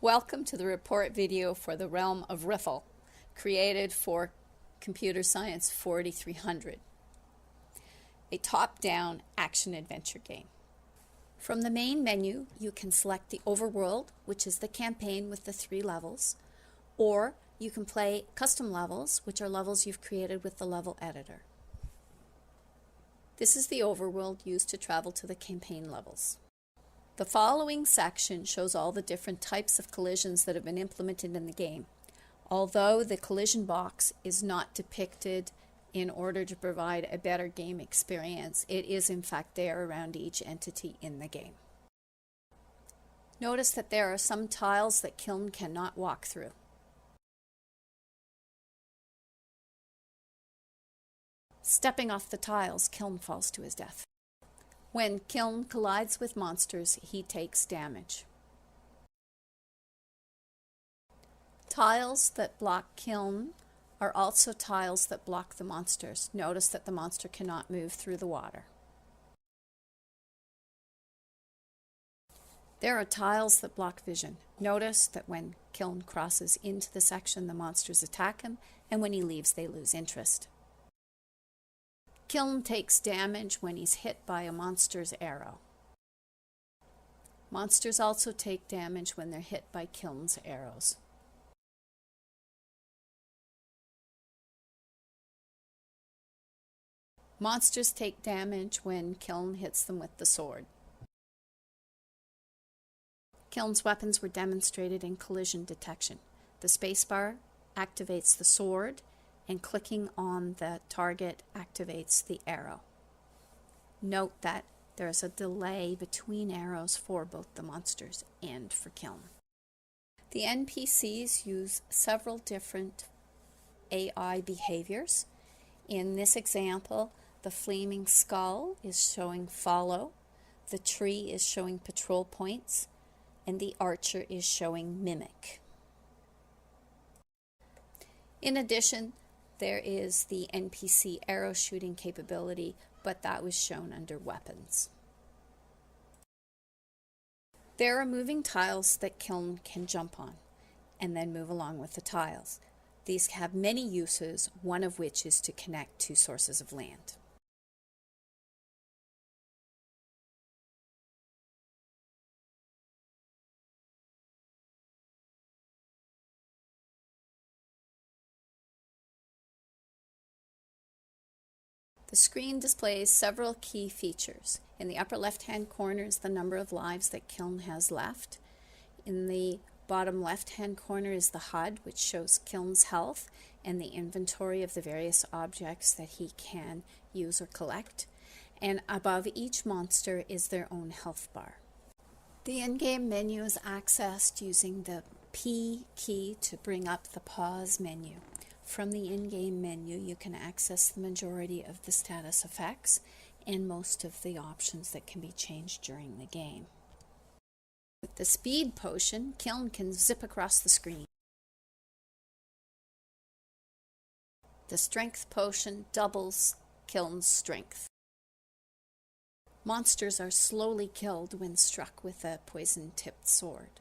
Welcome to the report video for the realm of Rythl, created for Computer Science 4300, a top-down action-adventure game. From the main menu, you can select the overworld, which is the campaign with the 3 levels, or you can play custom levels, which are levels you've created with the level editor. This is the overworld used to travel to the campaign levels. The following section shows all the different types of collisions that have been implemented in the game. Although the collision box is not depicted in order to provide a better game experience, it is in fact there around each entity in the game. Notice that there are some tiles that Kiln cannot walk through. Stepping off the tiles, Kiln falls to his death. When Kiln collides with monsters, he takes damage. Tiles that block Kiln are also tiles that block the monsters. Notice that the monster cannot move through the water. There are tiles that block vision. Notice that when Kiln crosses into the section, the monsters attack him, and when he leaves, they lose interest. Kiln takes damage when he's hit by a monster's arrow. Monsters also take damage when they're hit by Kiln's arrows. Monsters take damage when Kiln hits them with the sword. Kiln's weapons were demonstrated in collision detection. The spacebar activates the sword, and clicking on the target activates the arrow. Note that there is a delay between arrows for both the monsters and for Kiln. The NPCs use several different AI behaviors. In this example, the flaming skull is showing follow, the tree is showing patrol points, and the archer is showing mimic. In addition, there is the NPC arrow shooting capability, but that was shown under weapons. There are moving tiles that Kiln can jump on and then move along with the tiles. These have many uses, one of which is to connect 2 sources of land. The screen displays several key features. In the upper left-hand corner is the number of lives that Kiln has left. In the bottom left-hand corner is the HUD, which shows Kiln's health and the inventory of the various objects that he can use or collect. And above each monster is their own health bar. The in-game menu is accessed using the P key to bring up the pause menu. From the in-game menu, you can access the majority of the status effects and most of the options that can be changed during the game. With the speed potion, Kiln can zip across the screen. The strength potion doubles Kiln's strength. Monsters are slowly killed when struck with a poison-tipped sword.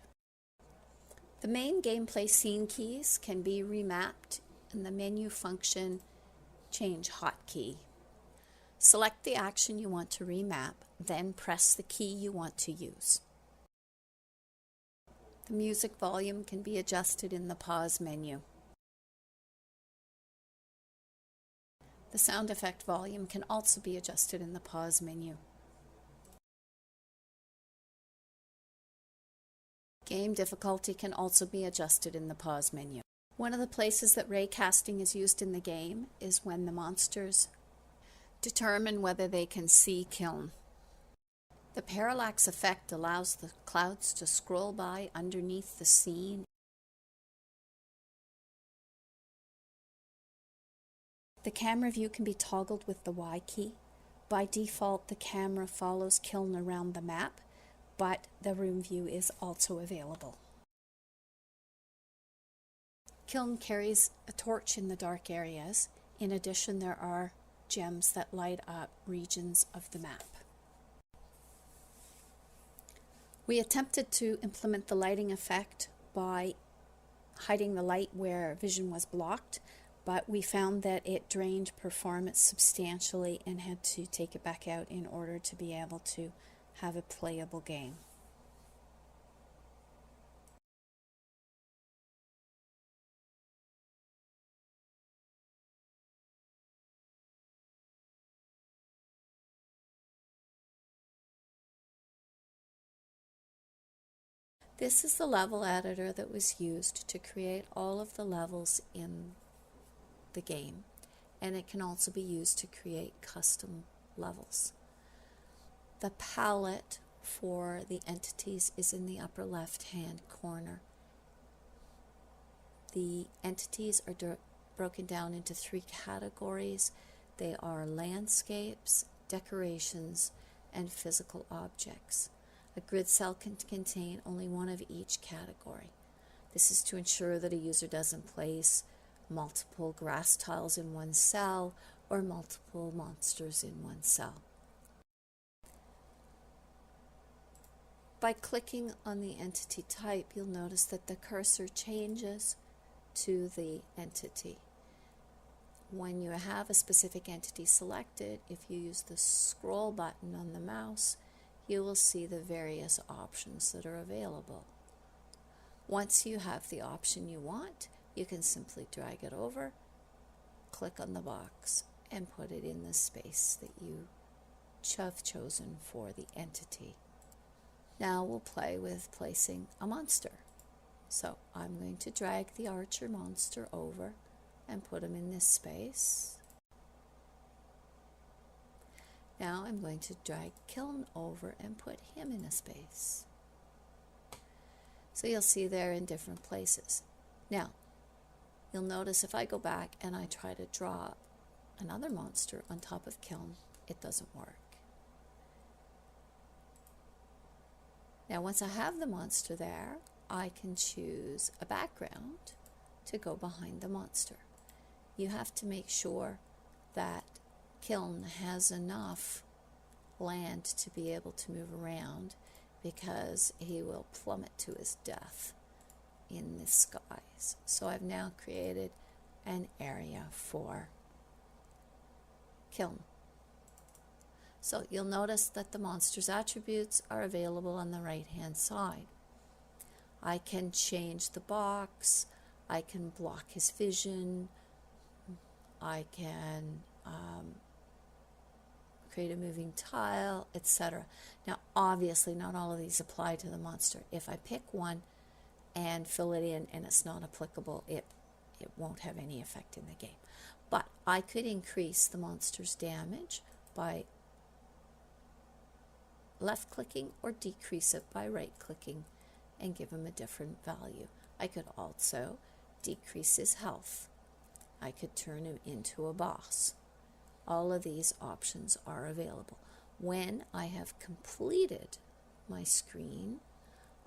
The main gameplay scene keys can be remapped in the menu function Change Hotkey. Select the action you want to remap, then press the key you want to use. The music volume can be adjusted in the pause menu. The sound effect volume can also be adjusted in the pause menu. Game difficulty can also be adjusted in the pause menu. One of the places that ray casting is used in the game is when the monsters determine whether they can see Kiln. The parallax effect allows the clouds to scroll by underneath the scene. The camera view can be toggled with the Y key. By default, the camera follows Kiln around the map, but the room view is also available. Kiln carries a torch in the dark areas. In addition, there are gems that light up regions of the map. We attempted to implement the lighting effect by hiding the light where vision was blocked, but we found that it drained performance substantially and had to take it back out in order to be able to have a playable game. This is the level editor that was used to create all of the levels in the game, and it can also be used to create custom levels. The palette for the entities is in the upper left-hand corner. The entities are broken down into 3 categories. They are landscapes, decorations, and physical objects. A grid cell can contain only one of each category. This is to ensure that a user doesn't place multiple grass tiles in one cell or multiple monsters in one cell. By clicking on the entity type, you'll notice that the cursor changes to the entity. When you have a specific entity selected, if you use the scroll button on the mouse, you will see the various options that are available. Once you have the option you want, you can simply drag it over, click on the box, and put it in the space that you have chosen for the entity. Now we'll play with placing a monster. So I'm going to drag the archer monster over and put him in this space. Now I'm going to drag Kiln over and put him in a space. So you'll see they're in different places. Now, you'll notice if I go back and I try to draw another monster on top of Kiln, it doesn't work. Now once I have the monster there, I can choose a background to go behind the monster. You have to make sure that Kiln has enough land to be able to move around, because he will plummet to his death in the skies. So I've now created an area for Kiln. So you'll notice that the monster's attributes are available on the right hand side. I can change the box, I can block his vision, I can create a moving tile, etc. Now obviously not all of these apply to the monster. If I pick one and fill it in and it's not applicable, it won't have any effect in the game. But I could increase the monster's damage by left clicking or decrease it by right clicking and give him a different value. I could also decrease his health. I could turn him into a boss. All of these options are available. When I have completed my screen,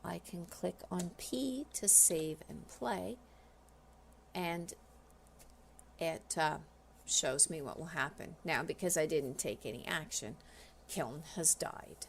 I can click on P to save and play, and it shows me what will happen. Now, because I didn't take any action, Kiln has died.